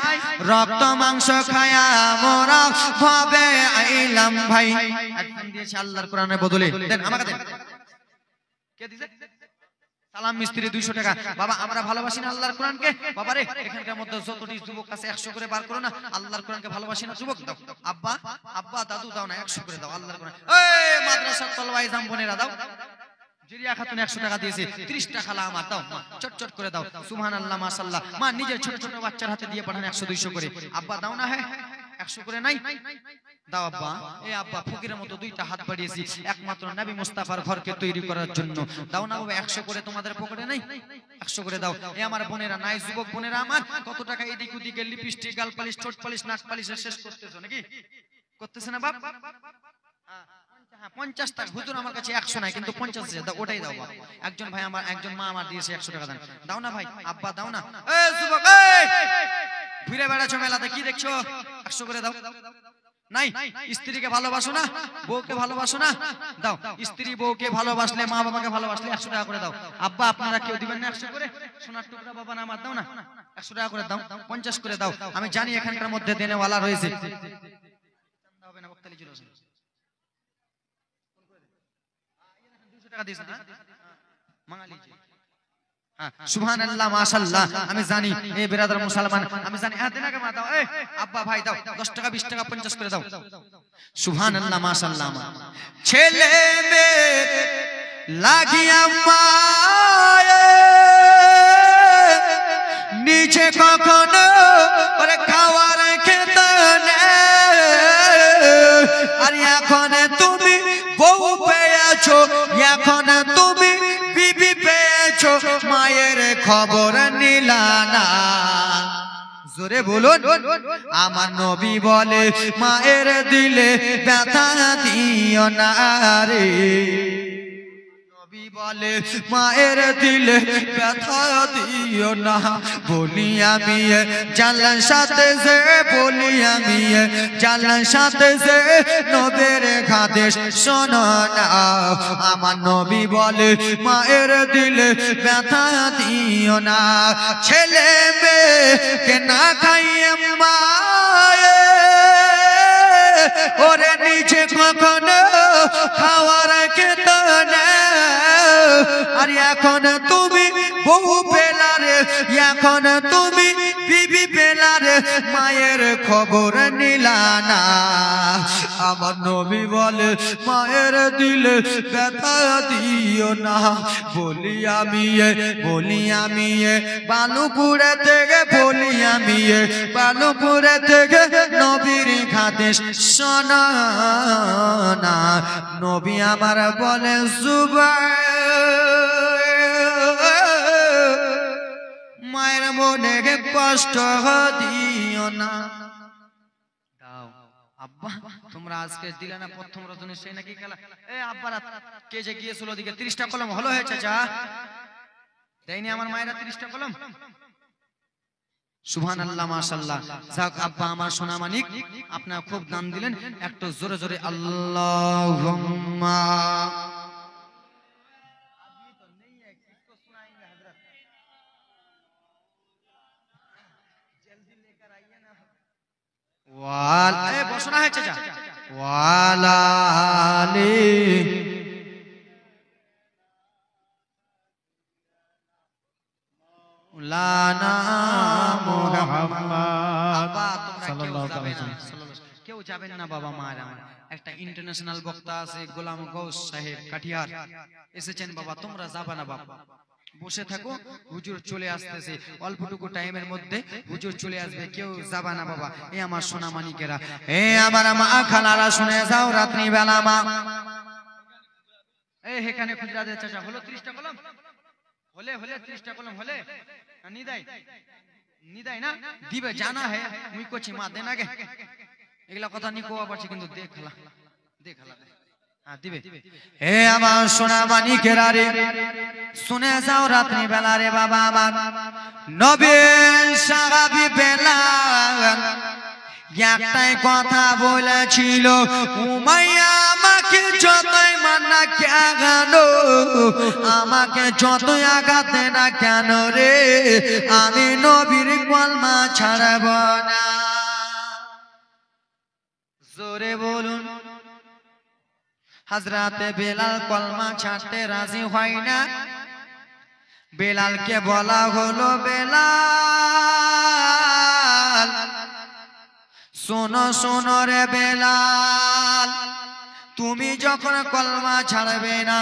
রক্ত মাংস খায়া মোরা ভাবে আইলাম ভাই। একদম দিয়েছে আল্লাহর কোরআনের বদলে, দেন আমাকে দেন। কে দিছে? সালাম মিস্ত্রি 200 টাকা। বাবা আমরা ভালোবাসি না আল্লাহর কোরআনকে? বাবা রে এখানকার মধ্যে যতটি যুবক আছে 100 করে বার করো না, আল্লাহর কোরআনকে ভালোবাসি না যুবক? দাও আব্বা, আব্বা দাদু দাও না, 100 করে দাও আল্লাহর কোরআন। এই মাদ্রাসার তলবাই জামবনেরা দাও। জিরিয়া খাতুন 100 টাকা দিয়েছে, 30টা খালা আমার, দাও মা চটচট করে দাও। সুবহানাল্লাহ মাশাআল্লাহ। মা নিজের ছোট ছোট বাচ্চার হাতে দিয়ে পাঠান 100 200 করে। আব্বা দাও না, হ্যাঁ 100 করে নাই দাও আব্বা। এই আব্বা ফকিরের মতো 2টা হাত বাড়িয়েছি একমাত্র নবী মুস্তাফার ঘরকে তৈরি করার জন্য, দাও না বাবা 100 করে। তোমাদের পকেটে নাই? 100 করে দাও। এই আমার বোনেরা নাই, যুবক বোনেরা আমার, কত টাকা এদিক ওদিকে লিপস্টিক গাল পালিশ ঠোঁট পালিশ নাক পালিশ শেষ করতেছো নাকি? করতেছ না বাপ? 50 টাকা হুজুর আমার কাছে 100 নাই কিন্তু 50 দাও, ওটাই দাও বাবা। একজন ভাই আমার, একজন মা আমার দিয়েছে 100 টাকা দেন, দাও না ভাই। আব্বা দাও না। এই যুবক এই ঘুরে বেড়াচ্ছো মেলাতে, কি দেখছো? 100 করে দাও। নাই স্ত্রীকে ভালোবাসো না, বউকে ভালোবাসো না, দাও। স্ত্রী বউকে ভালোবাসলে, মা বাবাকে ভালোবাসলে 100 টাকা করে দাও। আব্বা আপনারা কেউ দিবেন না 100 করে? সোনার টুকরা বাবা না আমার, দাও না 100 টাকা করে দাও, 50 করে দাও। আমি জানি এখানকার মধ্যে দেনেওয়ালা রয়েছে। হবে না বক্তালি জুল হোসেন 200 টাকা দিয়েছেন না মাঙালি জি। সুবহানাল্লাহ মাশাআল্লাহ। আমি জানি এই বিরাদার মুসলমান, আমি জানি। হ্যাঁ দেনাকে মা দাও। এই আব্বা ভাই দাও 10 টাকা 20 টাকা 50 করে দাও। সুবহানাল্লাহ মাশাআল্লাহ। ছেলে মেয়ে লাগিয়া মায়ে নিচে কখনো ওরে খাওয়ার খেতে নেই, আর এখন তুমি বউ পেয়েছো, এখন তুমি বিবি পেয়েছো, মায়ের খবর নিলা না। জোরে বলুন। আমার নবী বলে মায়ের দিলে ব্যথা দিও না রে। নবী বলে মায়ের দিলে ব্যথা দিও না। বলি আমি জানলার সাথে যে, বলি আমি জানলার সাথে যে নবীর হাদিস শোনো না। আমার নবী বলে মায়ের দিলে ব্যথা দিও না। ছেলে মেয়েকে না খাইয়ে মায়ে ওরে নিচে কখনো খাওয়ার খেতে নেই, আর এখন তুমি বউ পেলারে, এখন তুমি বিবি পেলারে, মায়ের খবর নিলা না। আমার নবী বলে মায়ের দিলে ব্যথা দিও না। বলি আমি বালুপুরে থেকে, বলি আমি বালুপুরে থেকে নবীর হাদিস শোনা না। নবী আমার বলে মায়ের মনে কষ্ট দিও না। আব্বা তোমরা আজকে দিলে না প্রথম রজনী সেই নাকি খেলা? এই আব্বারা কে যে গিয়েছিল ওদিকে 30টা কলম হলো হয়েছে যা দেয়নি আমার মায়েরা 30টা কলম। সুবহানাল্লাহ মাশাআল্লাহ। যাক আব্বা আমার সোনা মানিক, আপনারা খুব দান দিলেন, একটু জোরে জোরে আল্লাহুম্মা। বসনা হয়েছে যা ওয়ালালি লানা মুহাম্মদ সাল্লাল্লাহু আলাইহি ওয়াসাল্লাম। কেউ যাবেন না বাবা মায়ের আমার। একটা ইন্টারন্যাশনাল বক্তা আছে গোলাম গৌস সাহেব কাঠিয়ার, এসেছেন বাবা, তোমরা যাবে না বাবা। বসে থাকো, হুজুর চলে আসতেছে, অল্পটুকু টাইমের মধ্যে হুজুর চলে আসবে, কেউ যাবা না বাবা। এ আমার সোনা মানিকেরা, এ আমার মা খালারা শুনে যাও, রাত্রি বেলা মা এখানে খুচরা দে চাচা, হলো 30টা কলম, হলে 30টা কলম হলে নিদাই নিদাই না দিবে, জানা হে মুই কছি মা দেনা গে, এগুলা কথা নি কোয়া পারছি, কিন্তু দেখলা দেখলা দিবে। হে আমার সোনা মানিকেরা রে, শুনে যাও রাত্রি বেলা রে বাবা, আমার নবী সাহাবী বেলাল একটাই কথা বলেছিল, উমাইয়া আমাকে যতই মানা কেন, আমাকে যতই আঘাতে না কেন রে, আমি নবীর কলমা ছাড়ব না। জোরে বলুন। হযরতে বেলাল কলমা ছাড়তে রাজি হয় না। বেলালকে বলা হলো, বেলাল শোনো শোনো রে বেলাল, তুমি যখন কলমা ছাড়বে না,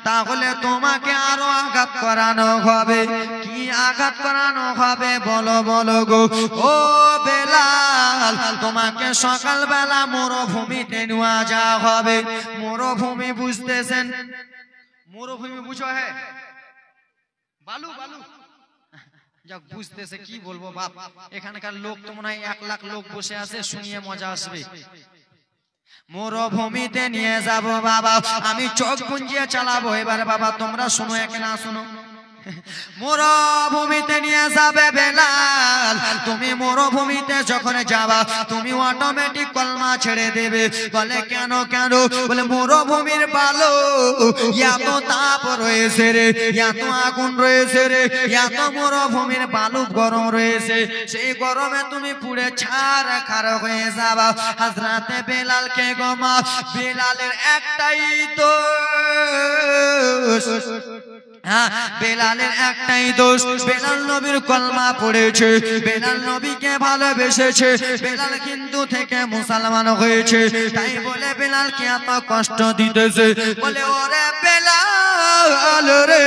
তাহলে তোমাকে আরো আঘাত করানো হবে। কি আঘাত করানো হবে বলো বলো গো। ও বেলাল, তোমাকে সকালবেলা মরুভূমিতে নেওয়া যাওয়া হবে। মরুভূমি বুঝতেছেন? মরুভূমি বুঝো? হ্যাঁ, বালু বালু যাক বুঝতেছে, কি বলবো বাপ, এখানকার লোক তো মনে হয় 1 লাখ লোক বসে আছে, শুনিয়ে মজা আসবে। মরুভূমিতে নিয়ে যাব বাবা, আমি চোখ গুঞ্জিয়ে চালাবো। এবার বাবা তোমরা শুনো, একে না শুনো। মরুভূমিতে নিয়ে যাবে বেলাল, তুমি মরুভূমিতে যখন যাবা, তুমি অটোমেটিক কলমা ছেড়ে দেবে। বলে কেন কেন? বলে মরুভূমির বালু এত তাপ রয়েছে রে, এত আগুন রয়েছে রে, এত মরুভূমির বালু গরম রয়েছে, সেই গরমে তুমি পুড়ে ছারখার হয়ে যাবা। হযরতে বেলালকে গোমা, বেলালের একটাই দোষ, বেলালের একটাই দোষ, বেলাল নবীর কলমা পড়েছে, বেলাল নবীকে ভালোবেসেছে, বেলাল হিন্দু থেকে মুসলমান হয়েছে, তাই বলে বেলালকে এত কষ্ট দিতেছে। বলে ওরে বেলাল রে,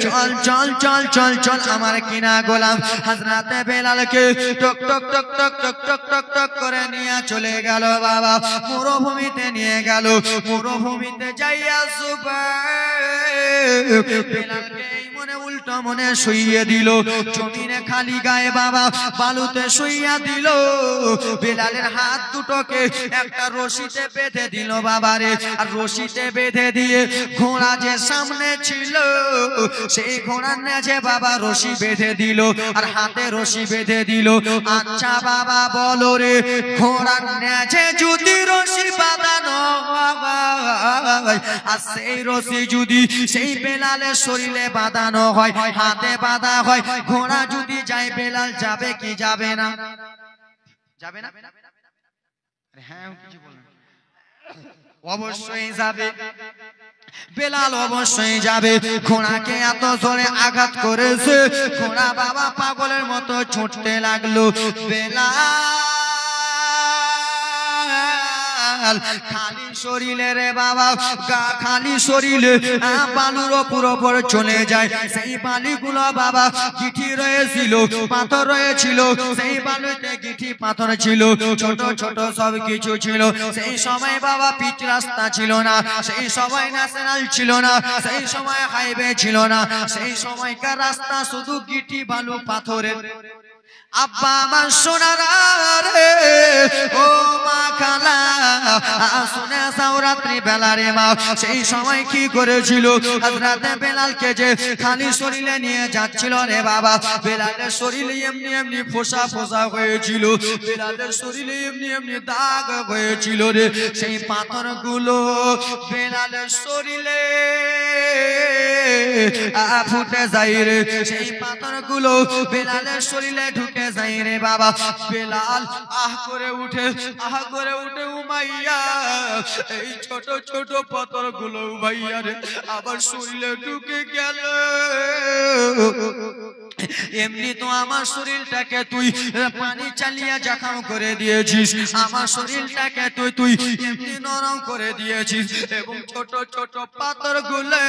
চল চল চল চল চল আমার কিনা গোলাম। হযরতে বেলালকে টক টক টক টক টক টক টক টক করে নিয়ে চলে গেল বাবা, মরুভূমিতে নিয়ে গেল। মরুভূমিতে যাইয়া বেলালকে এই মনে উল্টো মনে শুইয়ে দিল, জমিনে খালি গায়ে বাবা বালুতে শুইয়া দিল। বেলালের হাত দুটোকে একটা রশিতে বেঁধে দিল বাবারে, আর রশিতে বেঁধে দিয়ে ঘোড়া যে সামনে ছিল, সেই ঘোড়ার নেজে বাবা রশি বেঁধে দিল, আর হাতে রশি বেঁধে দিল। আচ্ছা বাবা বলো রে, ঘোড়ার নেজে যদি রশি বাঁধানো হয়, আর সেই রশি যদি সেই বেলালের শরীরে বাঁধানো হয়, হাতে বাঁধা হয়, ঘোড়া যদি যায়, বেলাল যাবে কি যাবে না? যাবে না? হ্যাঁ, কিছু বলেন। অবশ্যই যাবে, বেলাল অবশ্যই যাবে। ঘোড়াকে এত জোরে আঘাত করেছে, ঘোড়া বাবা পাগলের মতো ছুটতে লাগলো। বেলাল খালি শরীরে রে বাবা, খালি শরীরে বালুর উপর চলে যায়। সেই বালিগুলো বাবা গিঠি রয়েছিল, পাথর রয়েছিল, সেই বালুতে গিঠি পাথর ছিল, ছোট ছোট সব কিছু ছিল। সেই সময় বাবা পিচ রাস্তা ছিল না, সেই সময় ন্যাশনাল ছিল না, সেই সময় হাইওয়ে ছিল না, সেই সময়কার রাস্তা শুধু গিঠি বালু পাথরের। আব্বা আমার সোনারা রে, ও মা খালা শুনে যাও রাত্রি বেলা রে মা, সেই সময় কি করেছিল? হযরতে বেলালকে যে খালি শরীরে নিয়ে যাচ্ছিল রে বাবা, বেলালের শরীরে এমনি এমনি ফোসা ফোসা হয়েছিল, বেলালের শরীরে এমনি এমনি দাগ হয়েছিল রে। সেই পাথরগুলো বেলালের শরীরে ফুটে যায় রে, সেই পাথরগুলো বেলালের শরীরে ঢুকে যাই রে বাবা। বেলাল আহ করে উঠে উমাইয়া, এই ছোট ছোট পাথরগুলো উমাইয়া রে আবার শরীরে ঢুকে গেল। এমনি তো আমার শরীরটাকে তুই পানি চালিয়ে জখম করে দিয়েছিস, আমার শরীরটাকে তুই এমনি নরম করে দিয়েছিস, এবং ছোট ছোট পাথরগুলো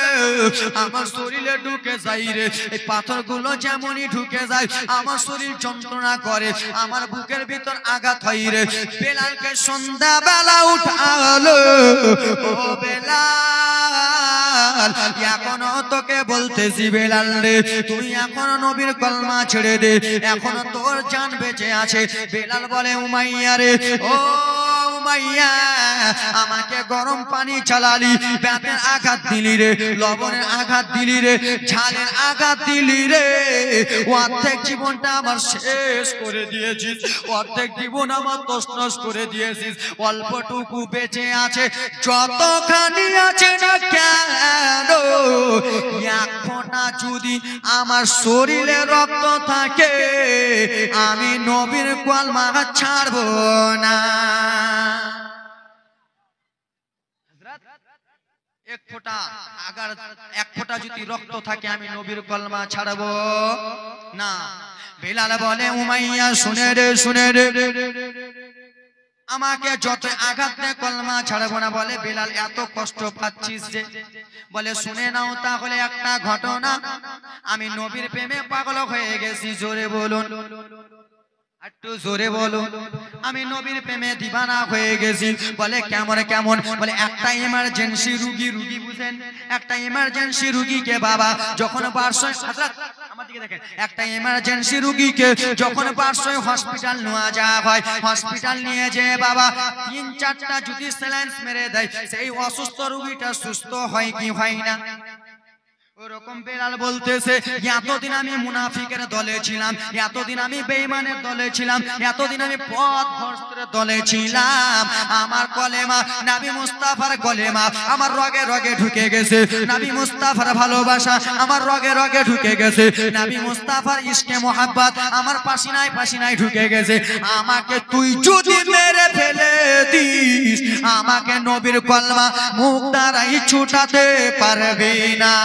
আমার শরীরে ঢুকে যায় রে। এই পাথরগুলো যেমনই ঢুকে যায় আমার শরীর যন্ত্রণা করে, আমার বুকের ভিতর আঘাত হয় রে। বেলালকে সন্ধ্যাবেলা উঠালো, ও বেলাল এখনো তোকে বলতেছি বেলাল রে, তুই এখনো নবীর কলমা ছেড়ে দে, এখনো তোর জান বেঁচে আছে। বেলাল বলে উমাইয়া রে, ও উমাইয়া আমাকে গরম পানি চালালি, ব্যাতের আঘাত দিলি রে, লবণের আঘাত দিলি রে, ঝালের আঘাত দিলি রে, অর্ধেক জীবনটা আমার শেষ করে দিয়েছিস, অর্ধেক জীবন আমার তছনছ করে দিয়েছিস। অল্পটুকু বেঁচে আছে, যতখানি আছে না কেন, এক ফোঁটা যদি আমার শরীরে রক্ত থাকে আমি নবীর কলমা ছাড়বো না। এক ফোঁটা যদি রক্ত থাকে আমি নবীর কলমা ছাড়বো না। বেলাল বলে উমাইয়া শুনে রে, শুনে রে, আমাকে যত আঘাত দেয় কলমা ছাড়বো না। বলে বেলাল এত কষ্ট পাচ্ছিস যে? বলে শুনে নাও তাহলে একটা ঘটনা, আমি নবীর প্রেমে পাগল হয়ে গেছি। জোরে বলুন, একটু জোরে বলো। আমি নবীর প্রেমে দিবানা হয়ে গেছি। বলে কেমন কেমন? বলে একটা ইমার্জেন্সি রুগী, রুগী বুঝেন, একটা ইমার্জেন্সি রুগীকে বাবা যখন বারসয়, আমার দিকে দেখেন, একটা ইমার্জেন্সি রুগীকে যখন বারসয় হসপিটাল নেওয়া যাওয়া হয়, হসপিটাল নিয়ে যে বাবা 3-4টা যদি স্যালাইন মেরে দেয় সেই অসুস্থ রুগীটা সুস্থ হয় কি হয় না? ওরকম বেলাল বলতেছে এতদিন আমি মুনাফিকের দলে ছিলাম, এতদিন আমি বেঈমানের দলে ছিলাম, এতদিন আমি পথভ্রষ্টের দলে ছিলাম। আমার কলেমা নবী মুস্তাফার কলেমা আমার রগে রগে ঢুকে গেছে, নবী মুস্তাফার ভালোবাসা আমার রগে রগে ঢুকে গেছে, নবী মুস্তাফার ইশকে মোহাব্বত আমার পাসিনায় পাসিনায় ঢুকে গেছে। আমাকে তুই যদি মেরে ফেলে দিস আমাকে নবীর কলমা মুখ দ্বারাই ছুটাতে পারবি না।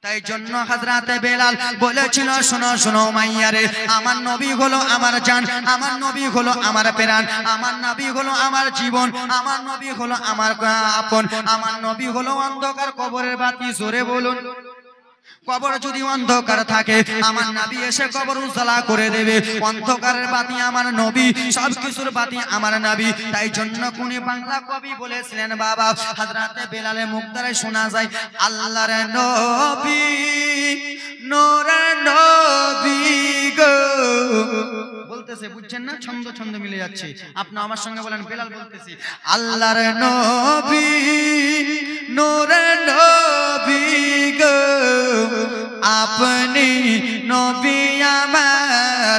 তাই জন্য হযরত বেলাল বলেছিল শোনো শোনো মাইয়া রে, আমার নবী হলো আমার জান, আমার নবী হলো আমার প্রাণ, আমার নবী হলো আমার জীবন, আমার নবী হলো আমার আপন, আমার নবী হলো অন্ধকার কবরের বাতি। জোরে বলুন। কবর যদি অন্ধকার থাকে আমার নবী এসে কবর উজালা করে দেবে। অন্ধকারের বাতি আমার নবী, সবকিছুর বাতি আমার নবী। তাই জন্য কোনি বাংলা কবি বলেছিলেন বাবা, হযরত বেলালের মুখ দ্বারা শোনা যায় আল্লাহর নবী নূরের নবী গো। বলতেছে বুঝছেন না, ছন্দ ছন্দ মিলে যাচ্ছে। আপনি আমার সঙ্গে বলেন, বেলাল বলতেছি আল্লাহর নবী নূরের নবী গো, আপনি নবী আমার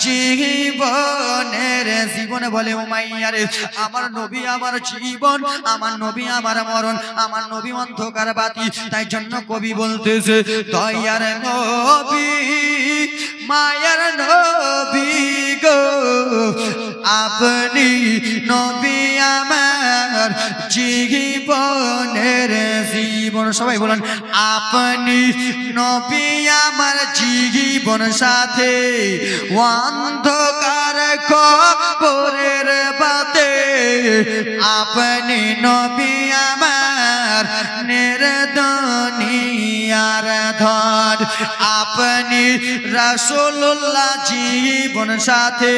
জীবনের জীবন। বলে উমাইয়া রে, আমার নবী আমার জীবন, আমার নবী আমার মরণ, আমার নবী অন্ধকার বাতি। তাই জন্য কবি বলতেছে দয়ার নবী মায়ার নবী গো, আপনি নবী আমার জীবনের জীবন। সবাই বলেন আপনি নবী আমার জীবন সাথে, অন্ধকার কবরের বাতে আপনি নবী আমার নির্দনিয়ার ধন, আপনি রাসূলুল্লাহ জীবন সাথে,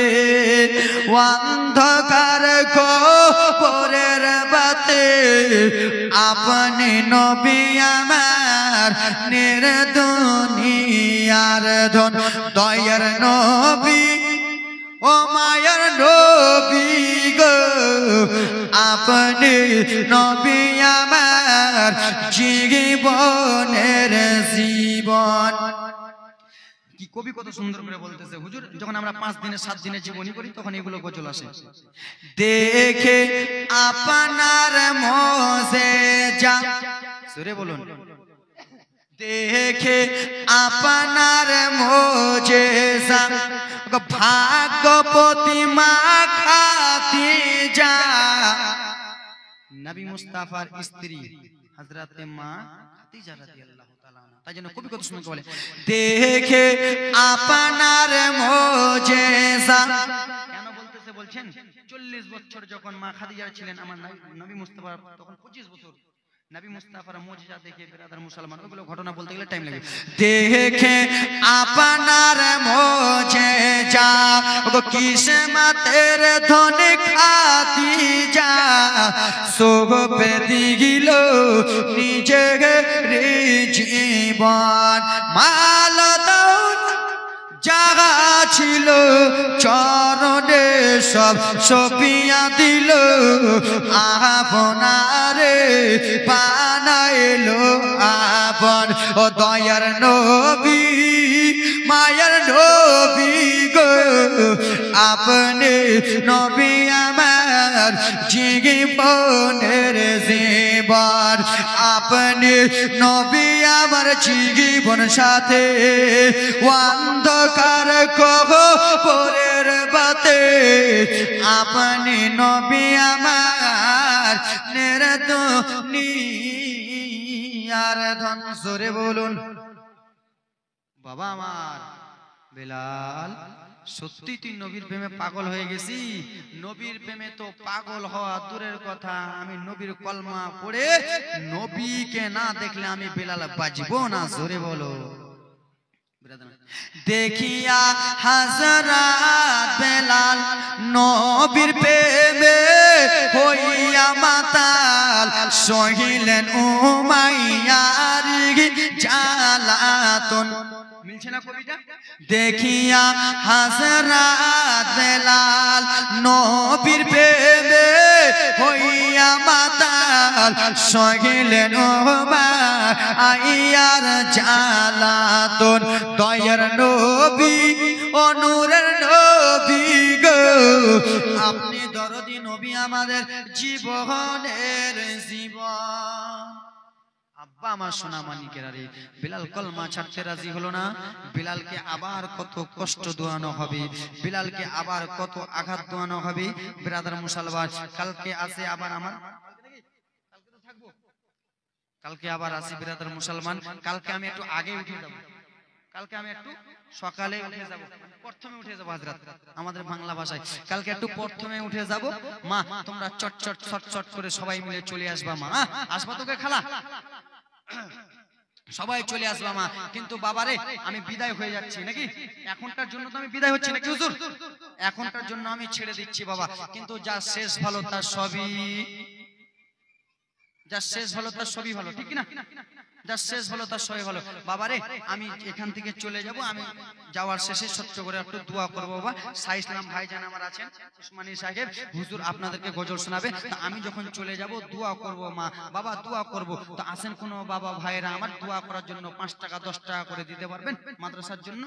অন্ধকার কবরের বাতে আপনি নবী আমার নির্দনিয়ার ধন। দয়ার নবী ও মায়ার নবী গো, আপনি নবী আমার জীবনের জীবন। কি কবি কত সুন্দর করে বলতেছে। হুজুর যখন আমরা 5 দিনে 7 দিনে জীবনী করি তখন এগুলো গজল আসে। দেখে আপনার মোজেজা, সুরে বলুন, দেখে আপনার মোজেজা ভাগ্যপতি মা খাদিজা, নবী মুস্তাফার স্ত্রী হযরত মা খাদিজা রাদিয়াল্লাহু তাআলা আনহা। তাই জন্য কবি কত সুন্দর বলে, দেখে আপনার মোজেজা। কেন বলতেছে বলছেন 40 বছর যখন মা খাদিজা ছিলেন আমার নবী মুস্তাফা তখন 25 বছর, নবী মুস্তাফার মুজিজা দেখে বিরাদার মুসলমান ওগুলো ঘটনা বলতে গেলে টাইম লাগে। দেখে আপনার মোজেজা ও কিসমতের ধনে খাদিজা সোগ পে দিল নিজে জীবন, মাল দৌলত যাহা ছিল চরণে সব সপিয়া দিল, আপনারে বানাইলো আপন। ও দয়ার নবী মায়ার নবী গো, আপনি নবী আমার জীবনের জীবন, আপনি নবী আমার জীবন সাথে অন্ধকার কবরের বাতে, আপনি নবী আমার নিরার ধন। জোরে বলুন বাবা আমার বেলাল, সত্যি তুই নবীর প্রেমে পাগল হয়ে গেছি। নবীর প্রেমে তো পাগল হওয়া দূরের কথা, আমি নবীর কলমা পড়ে নবীকে না দেখলে আমি বেলাল বাজবো না। জোরে বলো। দেখিয়া হাজরাত বেলাল নবীর প্রেমে হইয়া মাতাল, সহিলেন উমাইয়ার জ্বালাতন। মিলছে না কবিতা? দেখিয়া হাজরাত বেলাল নবীর প্রেমে হইয়া মাতাল, সহিলেন উমাইয়ার জ্বালাতন। দয়ার নবী অনুরের নবী গো, আপনি দরদি নবী আমাদের জীবনের জীবন। আব্বা আমার সোনা মানিকের, আরে বিলাল কলমা ছাড়তে রাজি হলো না। বিলালকে আবার কত কষ্ট দোয়ানো হবে, বিলালকে আবার কত আঘাত দোয়ানো হবে। ব্রাদার মুসলমান, কালকে আছে আবার আমার, কালকে আবার আসি ব্রাদার মুসলমান। কালকে আমি একটু আগে উঠে যাব, কালকে আমি একটু সকালে উঠে যাব, প্রথমে উঠে যাব হযরত আমাদের বাংলা ভাষায়। কালকে একটু প্রথমে উঠে যাব। মা তোমরা চট চট ছট ছট করে সবাই মিলে চলে আসবা। মা আসবা তোকে খালা, সবাই চলে আসবা মা। কিন্তু বাবারে আমি বিদায় হয়ে যাচ্ছি নাকি, এখনকার জন্য তো আমি বিদায় হচ্ছি নাকি হুজুর, এখনকার জন্য আমি ছেড়ে দিচ্ছি বাবা। কিন্তু যা শেষ ভালো তার সবই, যা শেষ ভালো তার সবই ভালো, ঠিক না? যা শেষ ভালো তার সবই ভালো। বাবারে আমি এখান থেকে চলে যাব, আমি যাওয়ার শেষে সত্য করে একটু দোয়া করবো বাবা। শাহ ইসলাম ভাইজান আমার আছেন, উসমানী সাহেব হুজুর আপনাদেরকে গজল শোনাবে। তা আমি যখন চলে যাব দোয়া করব মা বাবা, দোয়া করব। তো আসেন কোনো বাবা ভাইয়েরা আমার দোয়া করার জন্য 5 টাকা 10 টাকা করে দিতে পারবেন মাদ্রাসার জন্য?